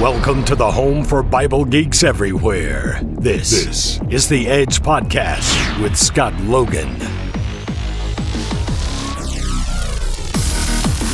Welcome to the home for Bible geeks everywhere. This is the Edge Podcast with Scott Logan.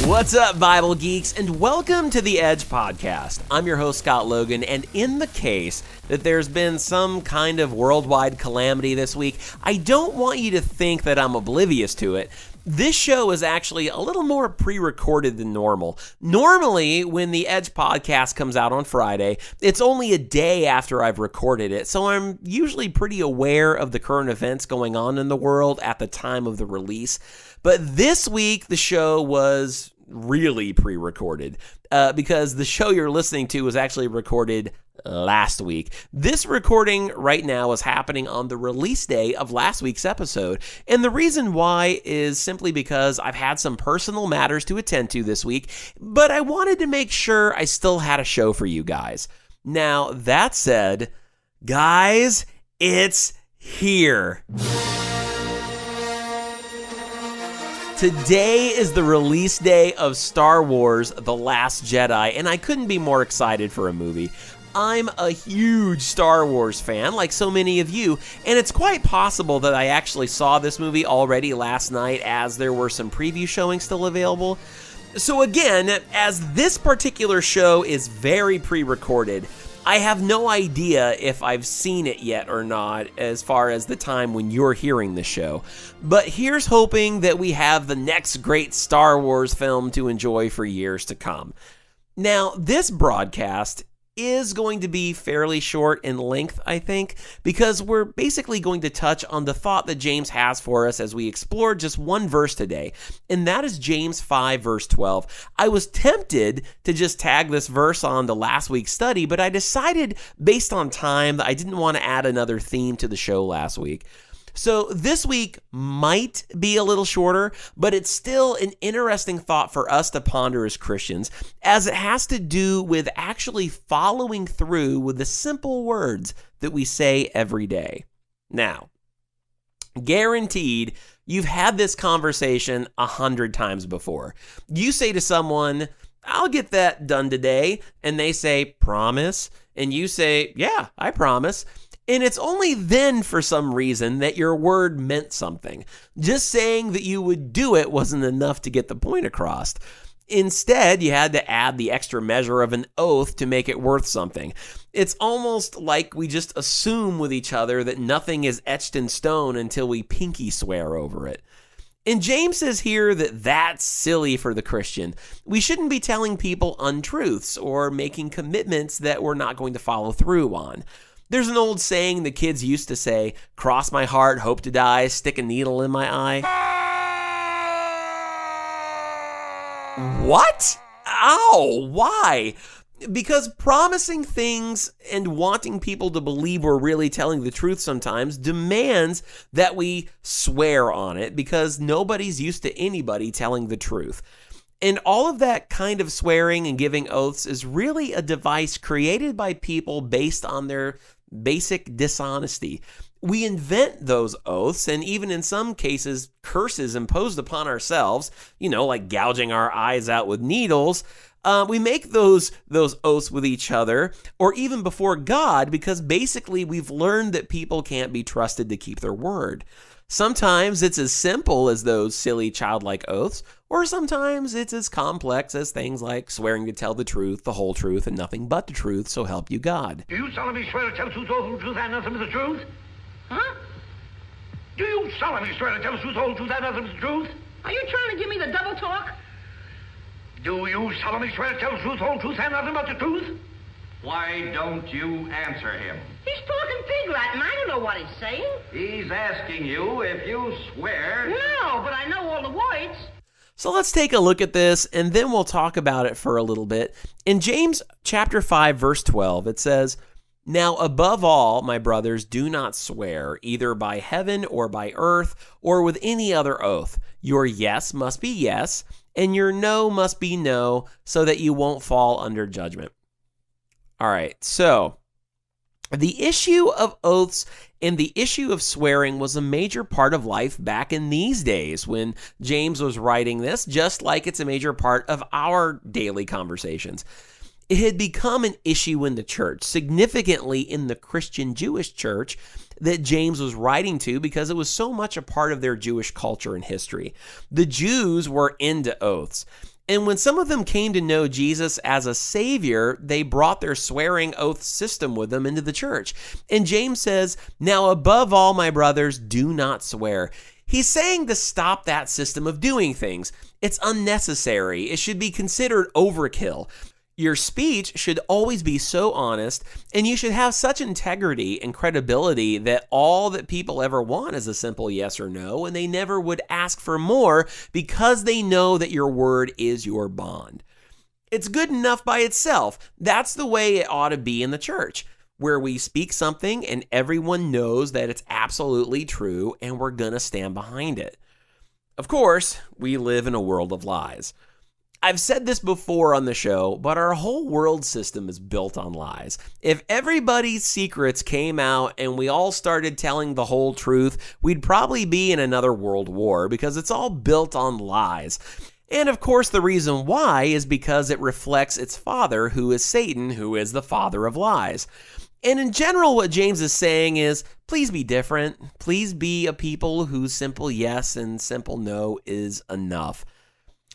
What's up, Bible geeks, and welcome to the Edge Podcast. I'm your host, Scott Logan, and in the case that there's been some kind of worldwide calamity this week, I don't want you to think that I'm oblivious to it. This show is actually a little more pre-recorded than normal. Normally, when the Edge Podcast comes out on Friday, it's only a day after I've recorded it, so I'm usually pretty aware of the current events going on in the world at the time of the release. But this week, the show was really pre-recorded because the show you're listening to was actually recorded last week. This recording right now is happening on the release day of last week's episode, and the reason why is simply because I've had some personal matters to attend to this week, but I wanted to make sure I still had a show for you guys. Now, that said, guys, it's here. Today is the release day of Star Wars: The Last Jedi, and I couldn't be more excited for a movie. I'm a huge Star Wars fan, like so many of you, and it's quite possible that I actually saw this movie already last night as there were some preview showings still available. So again, as this particular show is very pre-recorded, I have no idea if I've seen it yet or not as far as the time when you're hearing the show. But here's hoping that we have the next great Star Wars film to enjoy for years to come. Now, this broadcast is going to be fairly short in length, I think, because we're basically going to touch on the thought that James has for us as we explore just one verse today, and that is James 5, verse 12. I was tempted to just tag this verse on to last week's study, but I decided, based on time, that I didn't want to add another theme to the show last week. So this week might be a little shorter, but it's still an interesting thought for us to ponder as Christians, as it has to do with actually following through with the simple words that we say every day. Now, guaranteed, you've had this conversation 100 times before. You say to someone, "I'll get that done today," and they say, "Promise?" And you say, "Yeah, I promise." And it's only then, for some reason, that your word meant something. Just saying that you would do it wasn't enough to get the point across. Instead, you had to add the extra measure of an oath to make it worth something. It's almost like we just assume with each other that nothing is etched in stone until we pinky swear over it. And James says here that that's silly for the Christian. We shouldn't be telling people untruths or making commitments that we're not going to follow through on. There's an old saying the kids used to say, "Cross my heart, hope to die, stick a needle in my eye." What? Ow, why? Because promising things and wanting people to believe we're really telling the truth sometimes demands that we swear on it, because nobody's used to anybody telling the truth. And all of that kind of swearing and giving oaths is really a device created by people based on their basic dishonesty. We invent those oaths, and even in some cases, curses imposed upon ourselves, like gouging our eyes out with needles. We make those oaths with each other, or even before God, because basically we've learned that people can't be trusted to keep their word. Sometimes it's as simple as those silly childlike oaths, or sometimes it's as complex as things like swearing to tell the truth, the whole truth, and nothing but the truth, so help you God. Do you solemnly swear to tell the truth, the whole truth, and nothing but the truth? Huh? Do you solemnly swear to tell the truth, the whole truth, and nothing but the truth? Are you trying to give me the double talk? Do you solemnly swear to tell the truth, the whole truth, and nothing but the truth? Why don't you answer him? He's talking pig Latin. I don't know what he's saying. He's asking you if you swear. No, but I know all the words. So let's take a look at this, and then we'll talk about it for a little bit. In James chapter 5, verse 12, it says, "Now above all, my brothers, do not swear, either by heaven or by earth, or with any other oath. Your yes must be yes, and your no must be no, so that you won't fall under judgment." All right, so the issue of oaths and the issue of swearing was a major part of life back in these days when James was writing this, just like it's a major part of our daily conversations. It had become an issue in the church, significantly in the Christian Jewish church that James was writing to because it was so much a part of their Jewish culture and history. The Jews were into oaths. And when some of them came to know Jesus as a savior, they brought their swearing oath system with them into the church. And James says, "Now above all, my brothers, do not swear." He's saying to stop that system of doing things. It's unnecessary. It should be considered overkill. Your speech should always be so honest, and you should have such integrity and credibility that all that people ever want is a simple yes or no, and they never would ask for more because they know that your word is your bond. It's good enough by itself. That's the way it ought to be in the church, where we speak something and everyone knows that it's absolutely true and we're going to stand behind it. Of course, we live in a world of lies. I've said this before on the show, but our whole world system is built on lies. If everybody's secrets came out and we all started telling the whole truth, we'd probably be in another world war because it's all built on lies. And of course, the reason why is because it reflects its father, who is Satan, who is the father of lies. And in general, what James is saying is, please be different. Please be a people whose simple yes and simple no is enough.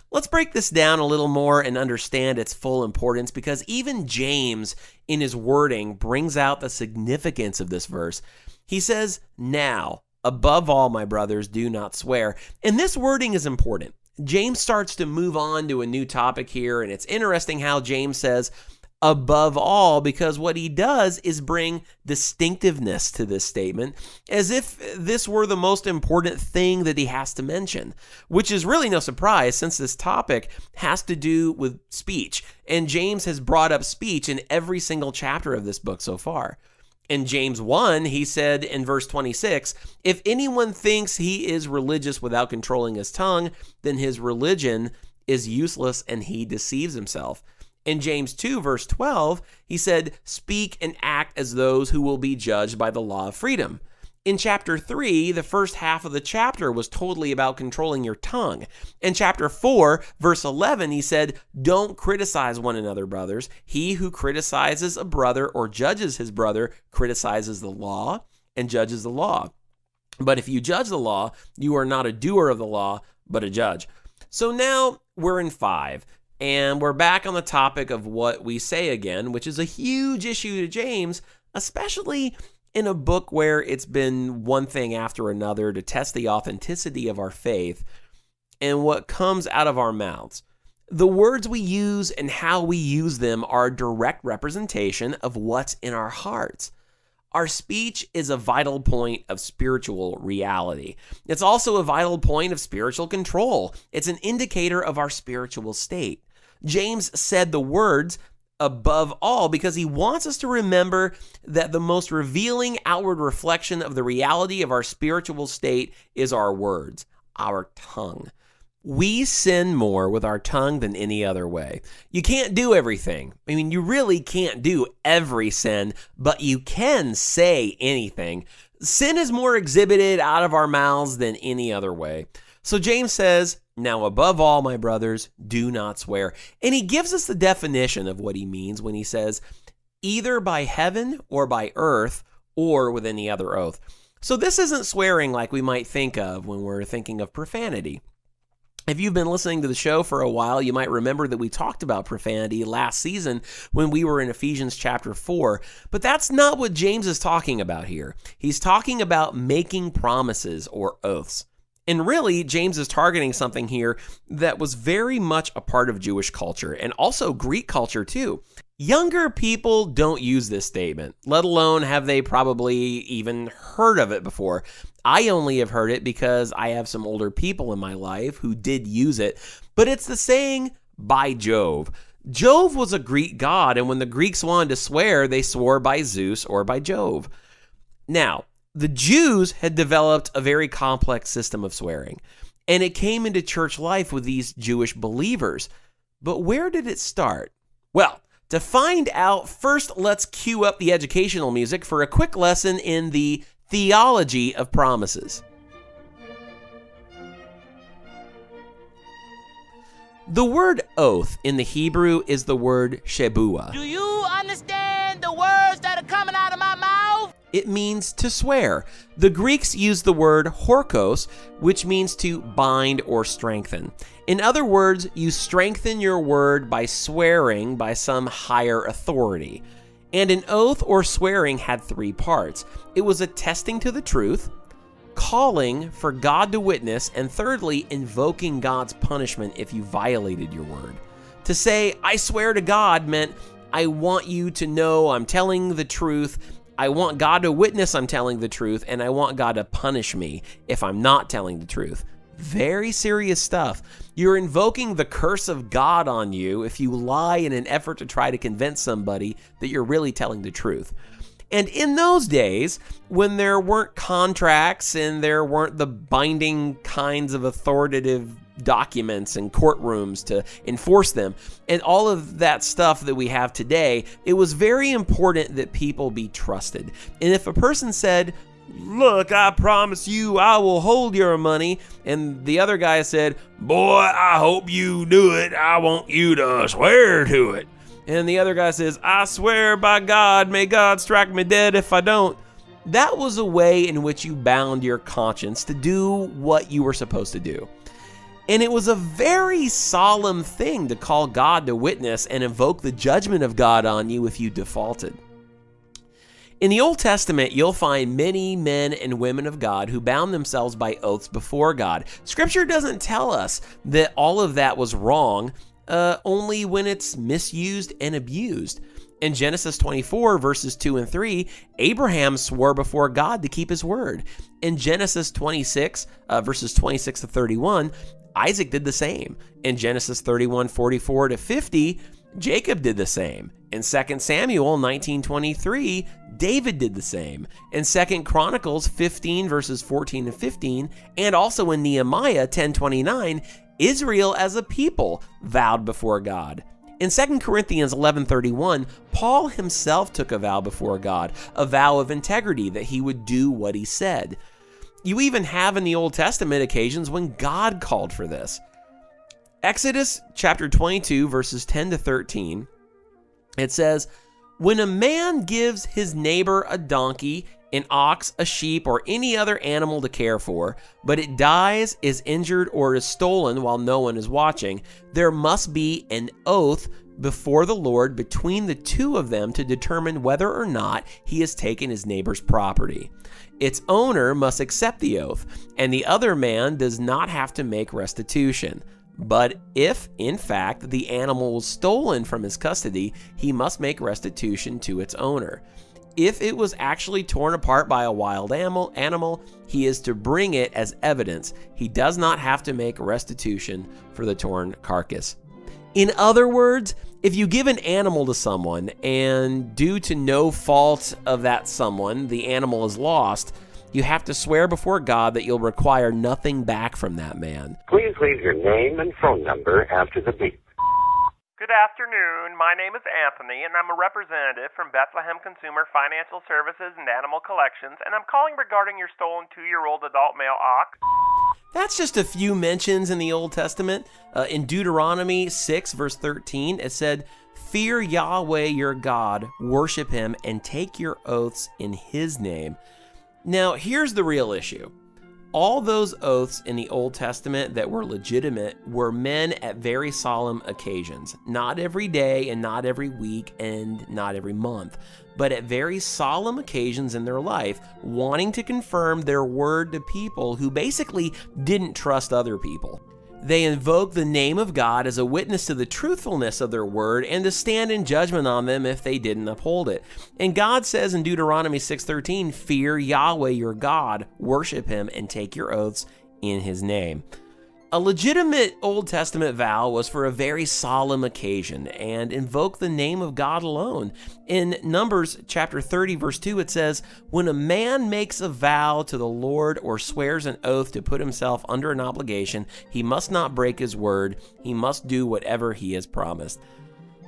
Let's break this down a little more and understand its full importance, because even James, in his wording, brings out the significance of this verse. He says, "Now, above all, my brothers, do not swear." And this wording is important. James starts to move on to a new topic here, and it's interesting how James says, above all, because what he does is bring distinctiveness to this statement, as if this were the most important thing that he has to mention, which is really no surprise since this topic has to do with speech, and James has brought up speech in every single chapter of this book so far. In James 1, he said in verse 26, "If anyone thinks he is religious without controlling his tongue, then his religion is useless and he deceives himself." In James 2, verse 12, he said, "Speak and act as those who will be judged by the law of freedom." In chapter 3, the first half of the chapter was totally about controlling your tongue. In chapter 4, verse 11, he said, "Don't criticize one another, brothers. He who criticizes a brother or judges his brother criticizes the law and judges the law. But if you judge the law, you are not a doer of the law, but a judge." So now we're in 5. And we're back on the topic of what we say again, which is a huge issue to James, especially in a book where it's been one thing after another to test the authenticity of our faith and what comes out of our mouths. The words we use and how we use them are a direct representation of what's in our hearts. Our speech is a vital point of spiritual reality. It's also a vital point of spiritual control. It's an indicator of our spiritual state. James said the words above all because he wants us to remember that the most revealing outward reflection of the reality of our spiritual state is our words, our tongue. We sin more with our tongue than any other way. You can't do everything. I mean, you really can't do every sin, but you can say anything. Sin is more exhibited out of our mouths than any other way. So James says, "Now above all, my brothers, do not swear." And he gives us the definition of what he means when he says, "either by heaven or by earth or with any other oath." So this isn't swearing like we might think of when we're thinking of profanity. If you've been listening to the show for a while, you might remember that we talked about profanity last season when we were in Ephesians chapter 4. But that's not what James is talking about here. He's talking about making promises or oaths. And really, James is targeting something here that was very much a part of Jewish culture and also Greek culture too. Younger people don't use this statement, let alone have they probably even heard of it before. I only have heard it because I have some older people in my life who did use it, but it's the saying, "by Jove." Jove was a Greek god, and when the Greeks wanted to swear, they swore by Zeus or by Jove. Now, the Jews had developed a very complex system of swearing, and it came into church life with these Jewish believers. But where did it start? Well, to find out, first let's cue up the educational music for a quick lesson in the theology of promises. The word oath in the Hebrew is the word shebuah. Do you understand the words that are coming out of my mouth? It means to swear. The Greeks used the word horkos, which means to bind or strengthen. In other words, you strengthen your word by swearing by some higher authority. And an oath or swearing had three parts. It was attesting to the truth, calling for God to witness, and thirdly, invoking God's punishment if you violated your word. To say, I swear to God, meant I want you to know I'm telling the truth, I want God to witness I'm telling the truth, and I want God to punish me if I'm not telling the truth. Very serious stuff. You're invoking the curse of God on you if you lie in an effort to try to convince somebody that you're really telling the truth. And in those days, when there weren't contracts and there weren't the binding kinds of authoritative documents and courtrooms to enforce them, and all of that stuff that we have today, it was very important that people be trusted. And if a person said, look, I promise you I will hold your money, and the other guy said, boy, I hope you do it, I want you to swear to it. And the other guy says, I swear by God, may God strike me dead if I don't. That was a way in which you bound your conscience to do what you were supposed to do. And it was a very solemn thing to call God to witness and invoke the judgment of God on you if you defaulted. In the Old Testament, you'll find many men and women of God who bound themselves by oaths before God. Scripture doesn't tell us that all of that was wrong, only when it's misused and abused. In Genesis 24, verses 2 and 3, Abraham swore before God to keep his word. In Genesis 26, verses 26 to 31, Isaac did the same. In Genesis 31, 44 to 50, Jacob did the same. In 2 Samuel 19:23, David did the same. In 2 Chronicles 15, verses 14 and 15, and also in Nehemiah 10:29, Israel as a people vowed before God. In 2 Corinthians 11:31, Paul himself took a vow before God, a vow of integrity that he would do what he said. You even have in the Old Testament occasions when God called for this. Exodus chapter 22, verses 10 to 13, it says, when a man gives his neighbor a donkey, an ox, a sheep, or any other animal to care for, but it dies, is injured, or is stolen while no one is watching, there must be an oath before the Lord between the two of them to determine whether or not he has taken his neighbor's property. Its owner must accept the oath, and the other man does not have to make restitution. But if, in fact, the animal was stolen from his custody, he must make restitution to its owner. If it was actually torn apart by a wild animal, he is to bring it as evidence. He does not have to make restitution for the torn carcass. In other words, if you give an animal to someone and due to no fault of that someone, the animal is lost, you have to swear before God that you'll require nothing back from that man. Please leave your name and phone number after the beep. Good afternoon. My name is Anthony, and I'm a representative from Bethlehem Consumer Financial Services and Animal Collections, and I'm calling regarding your stolen 2-year-old adult male ox. That's just a few mentions in the Old Testament. In Deuteronomy 6, verse 13, it said, fear Yahweh your God, worship him, and take your oaths in his name. Now, here's the real issue. All those oaths in the Old Testament that were legitimate were men at very solemn occasions. Not every day and not every week and not every month, but at very solemn occasions in their life, wanting to confirm their word to people who basically didn't trust other people. They invoke the name of God as a witness to the truthfulness of their word and to stand in judgment on them if they didn't uphold it. And God says in Deuteronomy 6:13, fear Yahweh your God, worship him, and take your oaths in his name. A legitimate Old Testament vow was for a very solemn occasion and invoked the name of God alone. In Numbers chapter 30, verse 2, it says, when a man makes a vow to the Lord or swears an oath to put himself under an obligation, he must not break his word. He must do whatever he has promised.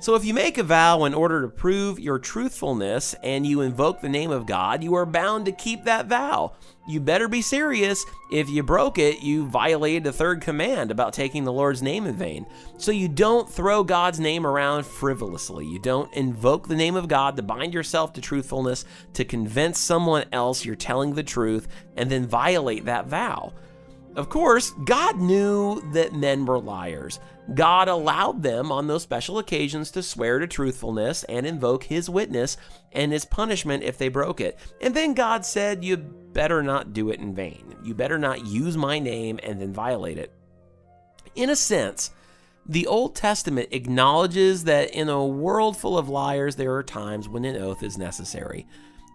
So if you make a vow in order to prove your truthfulness and you invoke the name of God, you are bound to keep that vow. You better be serious. If you broke it, you violated the third command about taking the Lord's name in vain. So you don't throw God's name around frivolously. You don't invoke the name of God to bind yourself to truthfulness, to convince someone else you're telling the truth, and then violate that vow. Of course, God knew that men were liars. God allowed them on those special occasions to swear to truthfulness and invoke his witness and his punishment if they broke it. And then God said, you better not do it in vain. You better not use my name and then violate it. In a sense, the Old Testament acknowledges that in a world full of liars, there are times when an oath is necessary.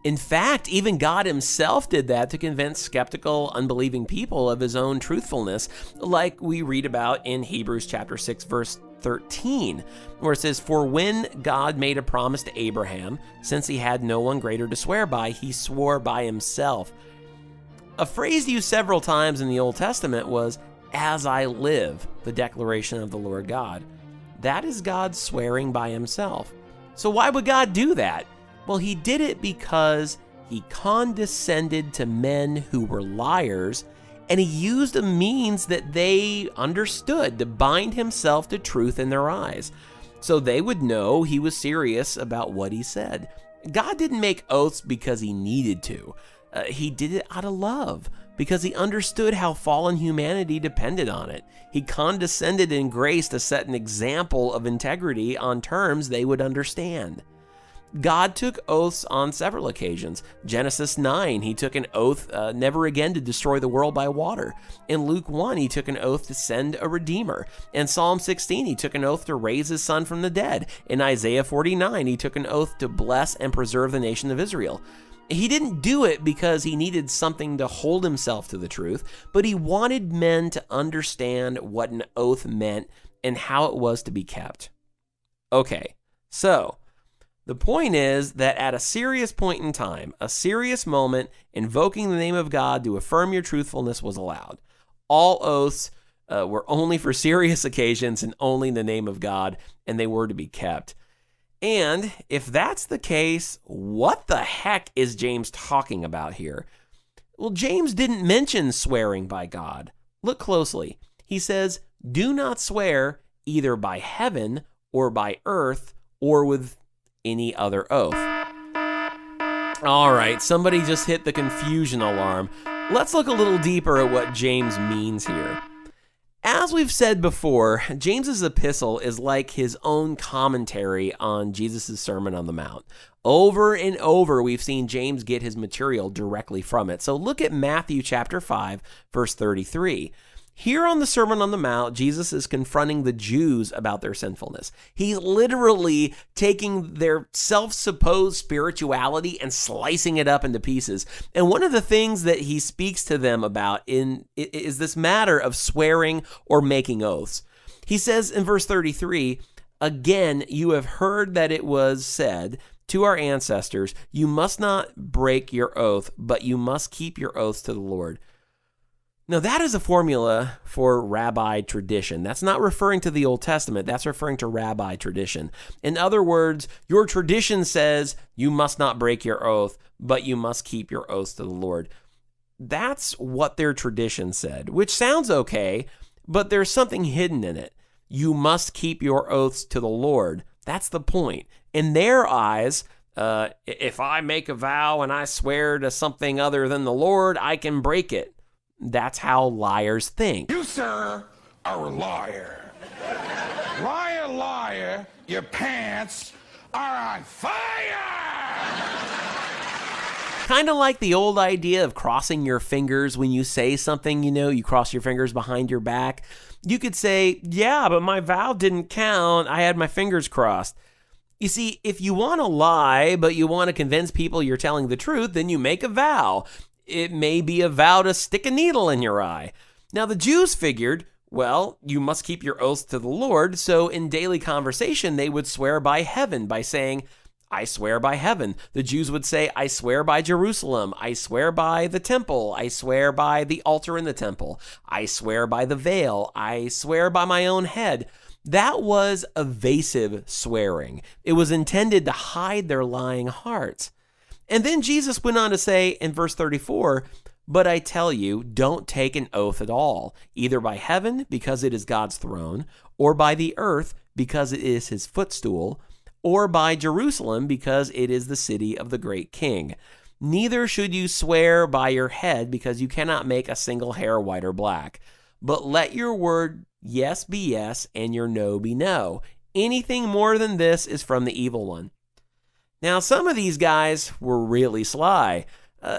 In fact, even God himself did that to convince skeptical, unbelieving people of his own truthfulness, like we read about in Hebrews chapter 6, verse 13, where it says, "For when God made a promise to Abraham, since he had no one greater to swear by, he swore by himself." A phrase used several times in the Old Testament was, "As I live," the declaration of the Lord God. That is God swearing by himself. So why would God do that? Well, he did it because he condescended to men who were liars, and he used a means that they understood to bind himself to truth in their eyes, so they would know he was serious about what he said. God didn't make oaths because he needed to. He did it out of love, because he understood how fallen humanity depended on it. He condescended in grace to set an example of integrity on terms they would understand. God took oaths on several occasions. Genesis 9, he took an oath never again to destroy the world by water. In Luke 1, he took an oath to send a redeemer. In Psalm 16, he took an oath to raise his son from the dead. In Isaiah 49, he took an oath to bless and preserve the nation of Israel. He didn't do it because he needed something to hold himself to the truth, but he wanted men to understand what an oath meant and how it was to be kept. Okay, so the point is that at a serious point in time, a serious moment, invoking the name of God to affirm your truthfulness was allowed. All oaths were only for serious occasions and only in the name of God, and they were to be kept. And if that's the case, what the heck is James talking about here? Well, James didn't mention swearing by God. Look closely. He says, "Do not swear either by heaven or by earth or with any other oath." All right, somebody just hit the confusion alarm. Let's look a little deeper at what James means here. As we've said before, James's epistle is like his own commentary on Jesus' Sermon on the Mount. Over and over, we've seen James get his material directly from it. So look at Matthew chapter 5, verse 33. Here on the Sermon on the Mount, Jesus is confronting the Jews about their sinfulness. He's literally taking their self-supposed spirituality and slicing it up into pieces. And one of the things that he speaks to them about is this matter of swearing or making oaths. He says in verse 33, "Again, you have heard that it was said to our ancestors, you must not break your oath, but you must keep your oaths to the Lord." Now, that is a formula for rabbi tradition. That's not referring to the Old Testament. That's referring to rabbi tradition. In other words, your tradition says you must not break your oath, but you must keep your oaths to the Lord. That's what their tradition said, which sounds okay, but there's something hidden in it. You must keep your oaths to the Lord. That's the point. In their eyes, if I make a vow and I swear to something other than the Lord, I can break it. That's how liars think. You, sir, are a liar. Liar, liar, your pants are on fire! Kind of like the old idea of crossing your fingers when you say something, you cross your fingers behind your back. You could say, yeah, but my vow didn't count. I had my fingers crossed. You see, if you want to lie, but you want to convince people you're telling the truth, then you make a vow. It may be a vow to stick a needle in your eye. Now, the Jews figured, well, you must keep your oaths to the Lord, so in daily conversation, they would swear by heaven by saying, I swear by heaven. The Jews would say, I swear by Jerusalem. I swear by the temple. I swear by the altar in the temple. I swear by the veil. I swear by my own head. That was evasive swearing. It was intended to hide their lying hearts. And then Jesus went on to say in verse 34, "But I tell you, don't take an oath at all, either by heaven, because it is God's throne, or by the earth, because it is his footstool, or by Jerusalem, because it is the city of the great king. Neither should you swear by your head, because you cannot make a single hair white or black. But let your word yes be yes, and your no be no. Anything more than this is from the evil one." Now, some of these guys were really sly.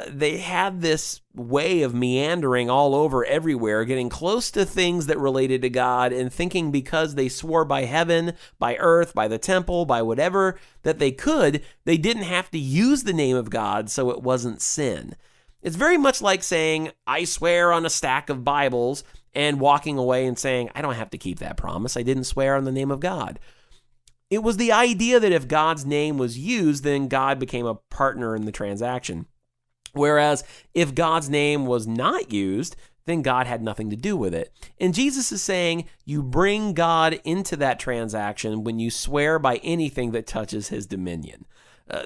They had this way of meandering all over everywhere, getting close to things that related to God and thinking because they swore by heaven, by earth, by the temple, by whatever that they could, they didn't have to use the name of God, so it wasn't sin. It's very much like saying, "I swear on a stack of Bibles," and walking away and saying, "I don't have to keep that promise. I didn't swear on the name of God." It was the idea that if God's name was used, then God became a partner in the transaction. Whereas if God's name was not used, then God had nothing to do with it. And Jesus is saying you bring God into that transaction when you swear by anything that touches his dominion.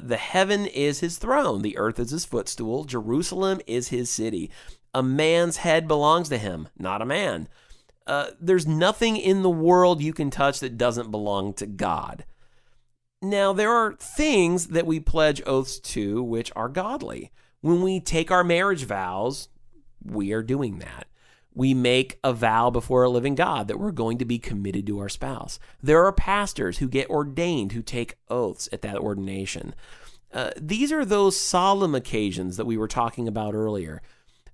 The heaven is his throne. The earth is his footstool. Jerusalem is his city. A man's head belongs to him, not a man. There's nothing in the world you can touch that doesn't belong to God. Now, there are things that we pledge oaths to which are godly. When we take our marriage vows, we are doing that. We make a vow before a living God that we're going to be committed to our spouse. There are pastors who get ordained who take oaths at that ordination. These are those solemn occasions that we were talking about earlier.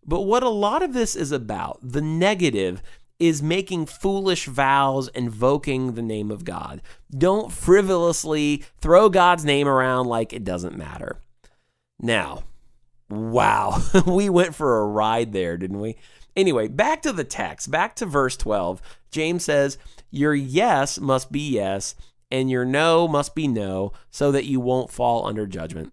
But what a lot of this is about, the negative, is making foolish vows, invoking the name of God. Don't frivolously throw God's name around like it doesn't matter. Now, wow, we went for a ride there, didn't we? Anyway, back to the text, back to verse 12. James says, "Your yes must be yes, and your no must be no, so that you won't fall under judgment."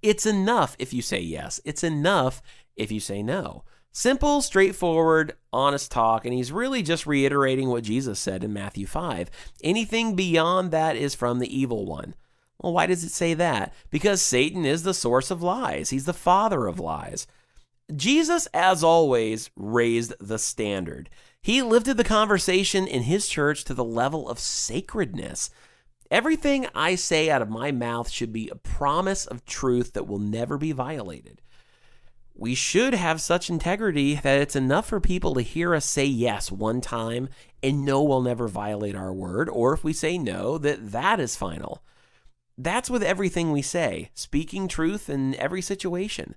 It's enough if you say yes. It's enough if you say no. Simple, straightforward, honest talk, and he's really just reiterating what Jesus said in Matthew 5. Anything beyond that is from the evil one. Well, why does it say that? Because Satan is the source of lies. He's the father of lies. Jesus, as always, raised the standard. He lifted the conversation in his church to the level of sacredness. Everything I say out of my mouth should be a promise of truth that will never be violated. We should have such integrity that it's enough for people to hear us say yes one time and know we'll never violate our word, or if we say no, that is final. That's with everything we say, speaking truth in every situation.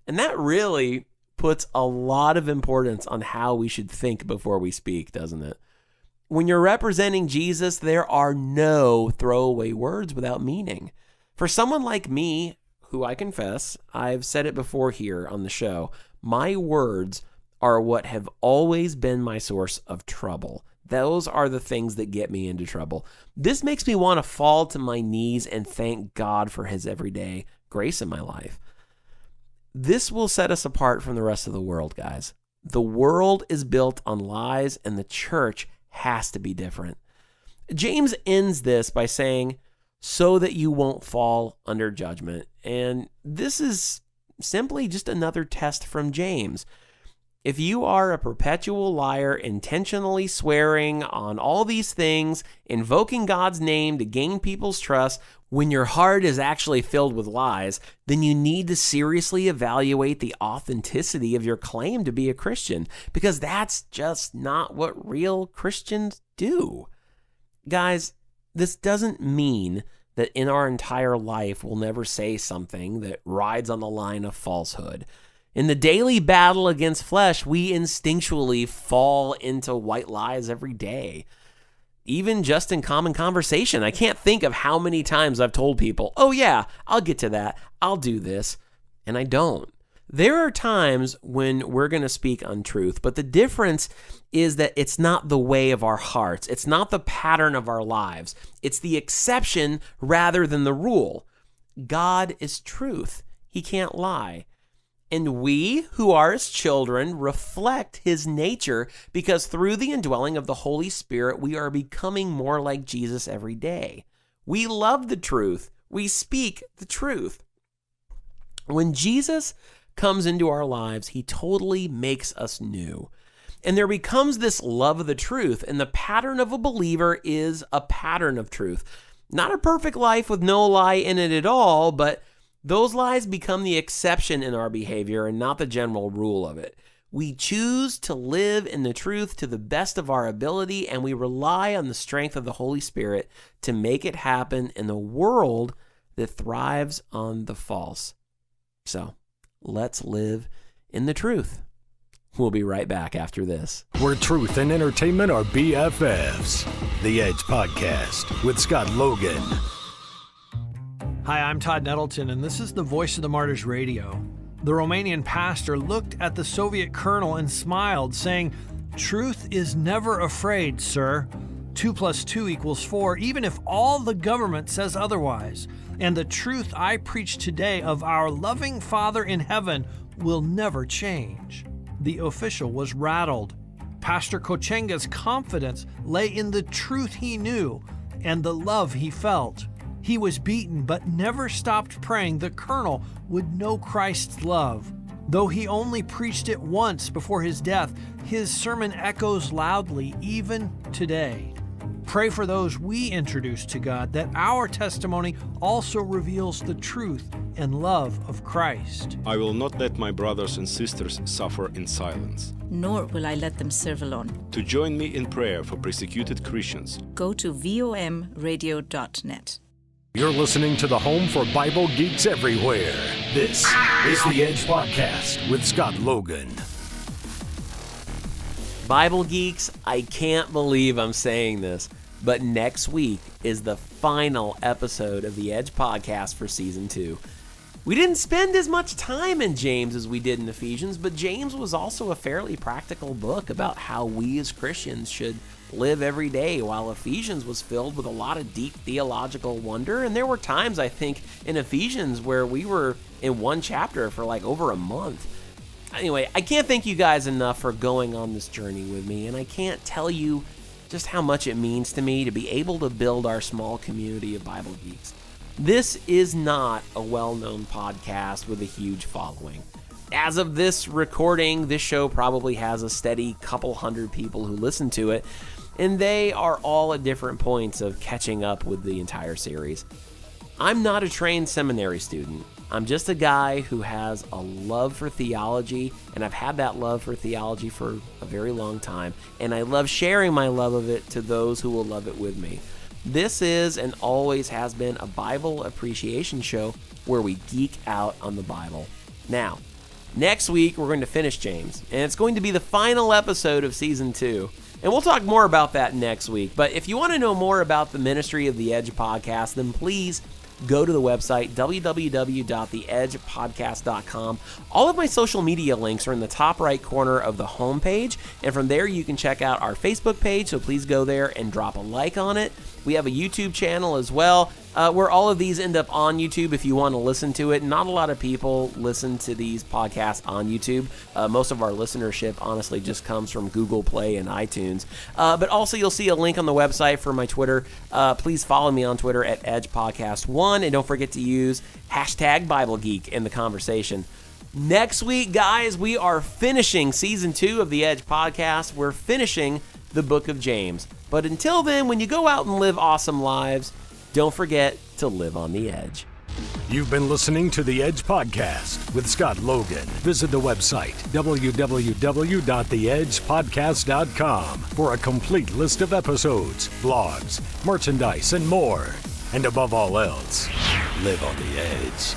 And that really puts a lot of importance on how we should think before we speak, doesn't it? When you're representing Jesus, there are no throwaway words without meaning. For someone like me, who I confess, I've said it before here on the show, my words are what have always been my source of trouble. Those are the things that get me into trouble. This makes me want to fall to my knees and thank God for his everyday grace in my life. This will set us apart from the rest of the world, guys. The world is built on lies, and the church has to be different. James ends this by saying, "So that you won't fall under judgment." And this is simply just another test from James. If you are a perpetual liar, intentionally swearing on all these things, invoking God's name to gain people's trust, when your heart is actually filled with lies, then you need to seriously evaluate the authenticity of your claim to be a Christian, because that's just not what real Christians do. Guys, this doesn't mean that in our entire life we'll never say something that rides on the line of falsehood. In the daily battle against flesh, we instinctually fall into white lies every day. Even just in common conversation, I can't think of how many times I've told people, "Oh yeah, I'll get to that, I'll do this," and I don't. There are times when we're going to speak untruth, but the difference is that it's not the way of our hearts. It's not the pattern of our lives. It's the exception rather than the rule. God is truth. He can't lie. And we, who are his children, reflect his nature because through the indwelling of the Holy Spirit, we are becoming more like Jesus every day. We love the truth. We speak the truth. When Jesus comes into our lives, he totally makes us new. And there becomes this love of the truth, and the pattern of a believer is a pattern of truth. Not a perfect life with no lie in it at all, but those lies become the exception in our behavior and not the general rule of it. We choose to live in the truth to the best of our ability, and we rely on the strength of the Holy Spirit to make it happen in a world that thrives on the false. So, let's live in the truth. We'll be right back after this. Where truth and entertainment are BFFs. The Edge Podcast with Scott Logan. Hi, I'm Todd Nettleton, and this is the Voice of the Martyrs Radio. The Romanian pastor looked at the Soviet colonel and smiled, saying, "Truth is never afraid, sir. 2 + 2 = 4, even if all the government says otherwise. And the truth I preach today of our loving Father in heaven will never change." The official was rattled. Pastor Kochenga's confidence lay in the truth he knew and the love he felt. He was beaten, but never stopped praying the colonel would know Christ's love. Though he only preached it once before his death, his sermon echoes loudly even today. Pray for those we introduce to God, that our testimony also reveals the truth and love of Christ. I will not let my brothers and sisters suffer in silence. Nor will I let them serve alone. To join me in prayer for persecuted Christians, go to vomradio.net. You're listening to the home for Bible geeks everywhere. This is the Edge Podcast with Scott Logan. Bible geeks, I can't believe I'm saying this, but next week is the final episode of the Edge Podcast for Season 2. We didn't spend as much time in James as we did in Ephesians, but James was also a fairly practical book about how we as Christians should live every day, while Ephesians was filled with a lot of deep theological wonder. And there were times, I think, in Ephesians where we were in one chapter for like over a month. Anyway, I can't thank you guys enough for going on this journey with me, and I can't tell you just how much it means to me to be able to build our small community of Bible geeks. This is not a well-known podcast with a huge following. As of this recording, this show probably has a steady couple hundred people who listen to it, and they are all at different points of catching up with the entire series. I'm not a trained seminary student. I'm just a guy who has a love for theology, and I've had that love for theology for a very long time, and I love sharing my love of it to those who will love it with me. This is and always has been a Bible appreciation show where we geek out on the Bible. Now, next week we're going to finish James, and it's going to be the final episode of Season 2. And we'll talk more about that next week. But if you want to know more about the ministry of the Edge Podcast, then please go to the website, www.theedgepodcast.com. All of my social media links are in the top right corner of the homepage. And from there, you can check out our Facebook page. So please go there and drop a like on it. We have a YouTube channel as well, where all of these end up on YouTube if you want to listen to it. Not a lot of people listen to these podcasts on YouTube. Most of our listenership, honestly, just comes from Google Play and iTunes. But also, you'll see a link on the website for my Twitter. Please follow me on Twitter at EdgePodcast1, and don't forget to use hashtag BibleGeek in the conversation. Next week, guys, we are finishing Season 2 of the Edge Podcast. We're finishing the book of James. But until then, when you go out and live awesome lives, don't forget to live on the edge. You've been listening to the Edge Podcast with Scott Logan. Visit the website, www.theedgepodcast.com, for a complete list of episodes, blogs, merchandise, and more. And above all else, live on the edge.